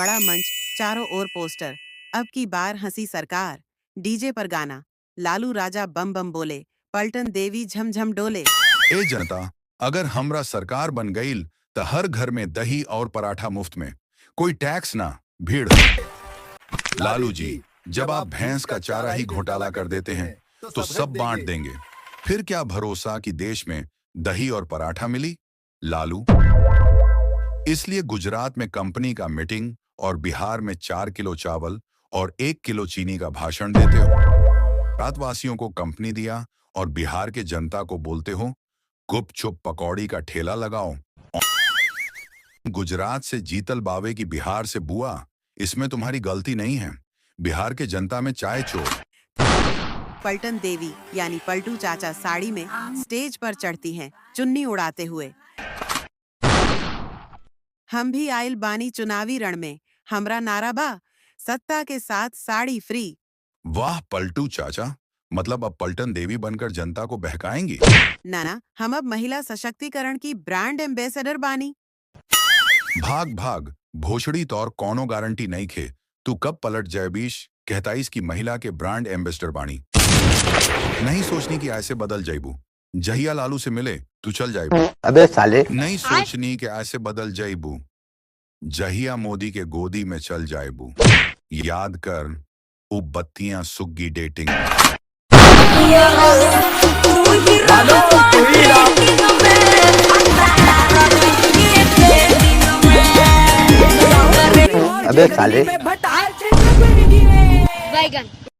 बड़ा मंच, चारों ओर पोस्टर। अब की बार हंसी सरकार, डीजे पर गाना, लालू राजा बम बम बोले, पलटन देवी झमझम डोले। ए जनता, अगर हमरा सरकार बन गईल तो हर घर में दही और पराठा मुफ्त में, कोई टैक्स ना, भीड़। लालू जी, जब आप भैंस का चारा ही घोटाला कर देते हैं तो सब बांट देंगे, फिर क्या भरोसा कि देश में दही और पराठा मिली? लालू, इसलिए गुजरात में कंपनी का मीटिंग और बिहार में 4 किलो चावल और 1 किलो चीनी का भाषण देते हो। गुजरातवासियों को कंपनी दिया और बिहार के जनता को बोलते हो गुपचुप पकौड़ी का ठेला लगाओ। गुजरात से जीतल बावे की बिहार से बुआ, इसमें तुम्हारी गलती नहीं है। बिहार के जनता में चाय चोर। पलटन देवी यानी पलटू चाचा साड़ी में स्टेज पर चढ़ती हैं, चुन्नी उड़ाते हुए। हम भी आइल बानी चुनावी रण में, हमरा नारा बा, सत्ता के साथ साड़ी फ्री। वाह पलटू चाचा, मतलब अब पलटन देवी बनकर जनता को बहकाएंगी? नाना, हम अब महिला सशक्तिकरण की ब्रांड एम्बेसडर बानी। भाग भाग, भोसड़ी तौर कौनो गारंटी नहीं खे, तू कब पलट जाएबीश कहता इसकी महिला के ब्रांड एम्बेसडर बानी। नहीं सोचनी कि ऐसे बदल जाइबू, जहिया लालू से मिले तू चल जाइबू। अबे साले, नहीं सोचनी कि ऐसे बदल जाइबू, जहिया मोदी के गोदी में चल जाइबू। याद कर, वो बत्तियां सुग्गी डेटिंग। अबे साले। बैगन